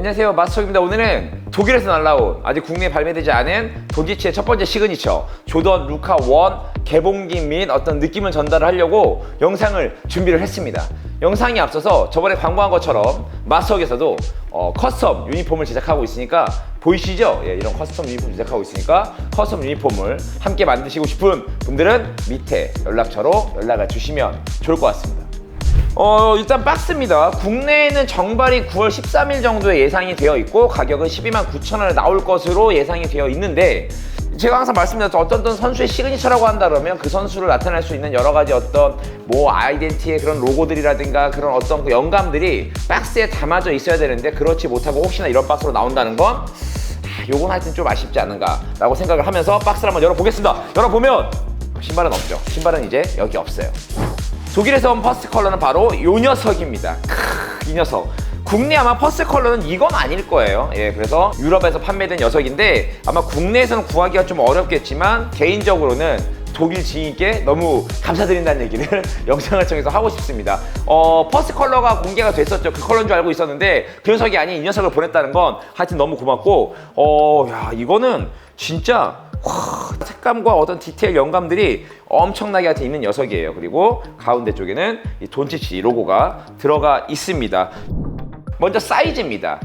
안녕하세요, 마스터입니다. 오늘은 독일에서 날라온 아직 국내에 발매되지 않은 돈치치의 첫 번째 시그니처 조던 루카 1 개봉기 및 어떤 느낌을 전달을 하려고 영상을 준비를 했습니다. 영상이 앞서서 저번에 광고한 것처럼 마스터에서도 커스텀 유니폼을 제작하고 있으니까 보이시죠? 예, 이런 커스텀 유니폼 제작하고 있으니까 커스텀 유니폼을 함께 만드시고 싶은 분들은 밑에 연락처로 연락을 주시면 좋을 것 같습니다. 일단 박스입니다. 국내에는 정발이 9월 13일 정도에 예상이 되어 있고 가격은 129,000원에 나올 것으로 예상이 되어 있는데, 제가 항상 말씀드렸죠. 어떤 선수의 시그니처라고 한다 그러면 그 선수를 나타낼 수 있는 여러 가지 어떤 아이덴티티의 그런 로고들이라든가 그런 어떤 그 영감들이 박스에 담아져 있어야 되는데, 그렇지 못하고 혹시나 이런 박스로 나온다는 건 요건 하여튼 좀 아쉽지 않은가 라고 생각을 하면서 박스를 한번 열어보겠습니다. 열어보면 신발은 없죠. 신발은 이제 여기 없어요. 독일에서 온 퍼스트 컬러는 바로 이 녀석입니다. 이 녀석. 국내 아마 퍼스트 컬러는 이건 아닐 거예요. 예, 그래서 유럽에서 판매된 녀석인데 아마 국내에서는 구하기가 좀 어렵겠지만 개인적으로는 독일 지인께 너무 감사드린다는 얘기를 영상을 통해서 하고 싶습니다. 퍼스트 컬러가 공개가 됐었죠. 그 컬러인 줄 알고 있었는데 그 녀석이 아닌 이 녀석을 보냈다는 건 하여튼 너무 고맙고, 야, 이거는 진짜 색감과 어떤 디테일 영감들이 엄청나게 하여튼 있는 녀석이에요. 그리고 가운데 쪽에는 이 돈치치 로고가 들어가 있습니다. 먼저 사이즈입니다.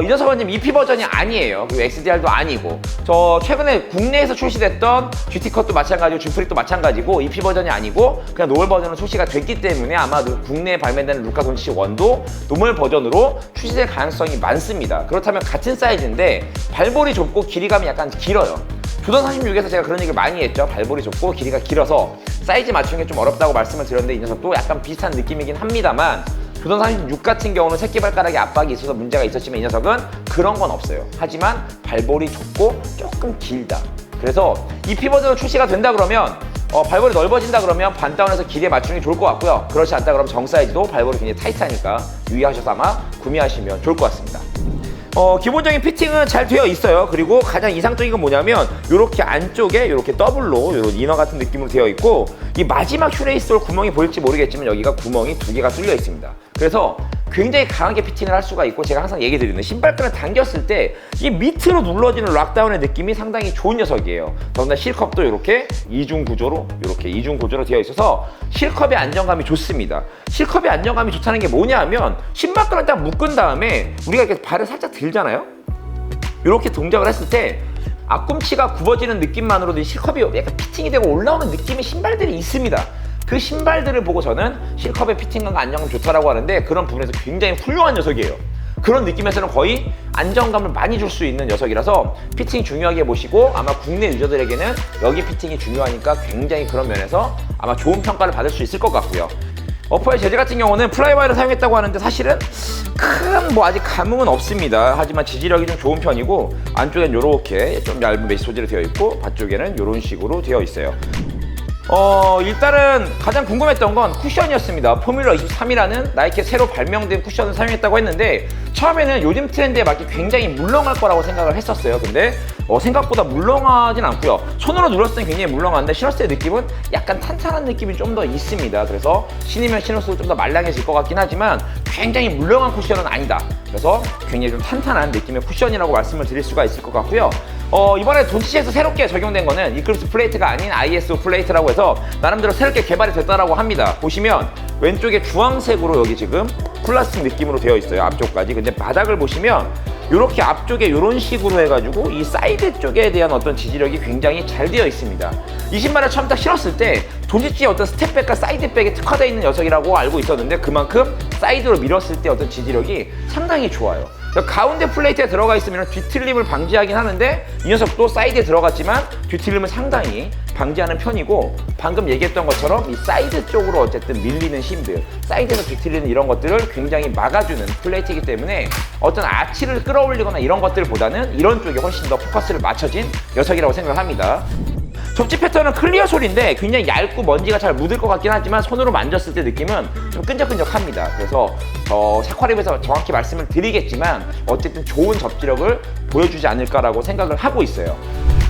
이 녀석은 지금 EP 버전이 아니에요. 그리고 XDR도 아니고, 저 최근에 국내에서 출시됐던 GT컷도 마찬가지고 주프릭도 마찬가지고 EP 버전이 아니고 그냥 노멀 버전으로 출시가 됐기 때문에 아마 국내에 발매되는 루카 돈치치 1도 노멀 버전으로 출시될 가능성이 많습니다. 그렇다면 같은 사이즈인데 발볼이 좁고 길이감이 약간 길어요. 조던 36에서 제가 그런 얘기를 많이 했죠. 발볼이 좁고 길이가 길어서 사이즈 맞추는 게 좀 어렵다고 말씀을 드렸는데 이 녀석도 약간 비슷한 느낌이긴 합니다만, 조던 36 같은 경우는 새끼발가락에 압박이 있어서 문제가 있었지만 이 녀석은 그런 건 없어요. 하지만 발볼이 좁고 조금 길다. 그래서 EP 버전으로 출시가 된다 그러면 발볼이 넓어진다 그러면 반다운해서 길이에 맞추는 게 좋을 것 같고요. 그렇지 않다 그러면 정 사이즈도 발볼이 굉장히 타이트하니까 유의하셔서 아마 구매하시면 좋을 것 같습니다. 기본적인 피팅은 잘 되어 있어요. 그리고 가장 이상적인 건 뭐냐면 이렇게 안쪽에 이렇게 더블로 이런 이너 같은 느낌으로 되어 있고, 이 마지막 슈레이스홀 구멍이 보일지 모르겠지만 여기가 구멍이 2개가 뚫려 있습니다. 그래서 굉장히 강하게 피팅을 할 수가 있고, 제가 항상 얘기 드리는 신발끈을 당겼을 때 이 밑으로 눌러지는 락다운의 느낌이 상당히 좋은 녀석이에요. 더군다나 실컵도 이렇게 이중 구조로 되어 있어서 실컵의 안정감이 좋습니다. 실컵의 안정감이 좋다는 게 뭐냐 하면, 신발끈을 딱 묶은 다음에 우리가 이렇게 발을 살짝 들잖아요. 이렇게 동작을 했을 때 앞꿈치가 굽어지는 느낌만으로도 이 실컵이 약간 피팅이 되고 올라오는 느낌의 신발들이 있습니다. 그 신발들을 보고 저는 실컵의 피팅감과 안정감 좋다라고 하는데, 그런 부분에서 굉장히 훌륭한 녀석이에요. 그런 느낌에서는 거의 안정감을 많이 줄 수 있는 녀석이라서 피팅 중요하게 보시고, 아마 국내 유저들에게는 여기 피팅이 중요하니까 굉장히 그런 면에서 아마 좋은 평가를 받을 수 있을 것 같고요. 어퍼의 재질 같은 경우는 플라이와이를 사용했다고 하는데 사실은 큰 아직 감흥은 없습니다. 하지만 지지력이 좀 좋은 편이고, 안쪽엔 이렇게 좀 얇은 메쉬 소재로 되어 있고 바쪽에는 이런 식으로 되어 있어요. 일단은 가장 궁금했던 건 쿠션이었습니다. 포뮬러 23이라는 나이키의 새로 발명된 쿠션을 사용했다고 했는데, 처음에는 요즘 트렌드에 맞게 굉장히 물렁할 거라고 생각을 했었어요. 근데 생각보다 물렁하진 않고요. 손으로 눌렀을 때 굉장히 물렁한데 신었을 때 느낌은 약간 탄탄한 느낌이 좀 더 있습니다. 그래서 신으면 신을수록 좀 더 말랑해질 것 같긴 하지만 굉장히 물렁한 쿠션은 아니다. 그래서 굉장히 좀 탄탄한 느낌의 쿠션이라고 말씀을 드릴 수가 있을 것 같고요. 이번에 돈치치에서 새롭게 적용된 거는 이클립스 플레이트가 아닌 ISO 플레이트라고 해서 나름대로 새롭게 개발이 됐다라고 합니다. 보시면 왼쪽에 주황색으로 여기 지금 플라스틱 느낌으로 되어 있어요. 앞쪽까지. 근데 바닥을 보시면 이렇게 앞쪽에 이런 식으로 해가지고 이 사이드 쪽에 대한 어떤 지지력이 굉장히 잘 되어 있습니다. 이 신발을 처음 딱 신었을 때 돈치치의 어떤 스텝백과 사이드백에 특화되어 있는 녀석이라고 알고 있었는데, 그만큼 사이드로 밀었을 때 어떤 지지력이 상당히 좋아요. 가운데 플레이트에 들어가 있으면 뒤틀림을 방지하긴 하는데 이 녀석도 사이드에 들어갔지만 뒤틀림을 상당히 방지하는 편이고, 방금 얘기했던 것처럼 이 사이드 쪽으로 어쨌든 밀리는 힘들, 사이드에서 뒤틀리는 이런 것들을 굉장히 막아주는 플레이트이기 때문에 어떤 아치를 끌어올리거나 이런 것들보다는 이런 쪽에 훨씬 더 포커스를 맞춰진 녀석이라고 생각을 합니다. 접지 패턴은 클리어 솔인데 굉장히 얇고 먼지가 잘 묻을 것 같긴 하지만 손으로 만졌을 때 느낌은 좀 끈적끈적합니다. 그래서 샤kwa립에서 정확히 말씀을 드리겠지만 어쨌든 좋은 접지력을 보여주지 않을까라고 생각을 하고 있어요.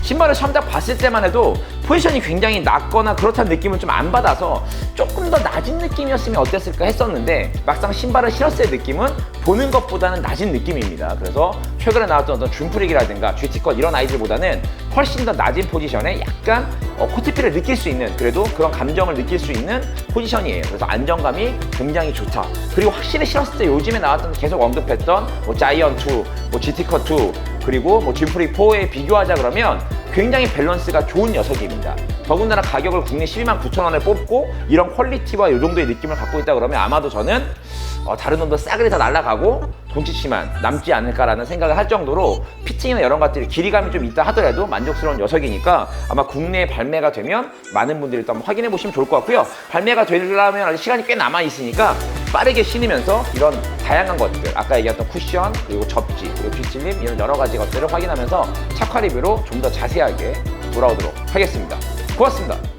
신발을 처음 딱 봤을 때만 해도 포지션이 굉장히 낮거나 그렇다는 느낌을 좀 안 받아서 조금 더 낮은 느낌이었으면 어땠을까 했었는데 막상 신발을 신었을 때 느낌은 보는 것보다는 낮은 느낌입니다. 그래서 최근에 나왔던 어떤 줌프릭이라든가 GT컷 이런 아이들보다는 훨씬 더 낮은 포지션에 약간 코트필을 느낄 수 있는, 그래도 그런 감정을 느낄 수 있는 포지션이에요. 그래서 안정감이 굉장히 좋다. 그리고 확실히 신었을 때 요즘에 나왔던 계속 언급했던 자이언2, GT컷2, 그리고 줌프릭 4에 비교하자 그러면 굉장히 밸런스가 좋은 녀석입니다. 더군다나 가격을 국내 129,000원에 뽑고 이런 퀄리티와 이 정도의 느낌을 갖고 있다 그러면 아마도 저는 다른 놈도 싸그리 다 날아가고 돈치치만 남지 않을까라는 생각을 할 정도로 피팅이나 이런 것들이 길이감이 좀 있다 하더라도 만족스러운 녀석이니까 아마 국내에 발매가 되면 많은 분들이 또 한번 확인해 보시면 좋을 것 같고요. 발매가 되려면 아직 시간이 꽤 남아 있으니까 빠르게 신으면서 이런 다양한 것들, 아까 얘기했던 쿠션, 그리고 접지, 그리고 뒷슬림 이런 여러 가지 것들을 확인하면서 착화 리뷰로 좀 더 자세하게 돌아오도록 하겠습니다. 고맙습니다.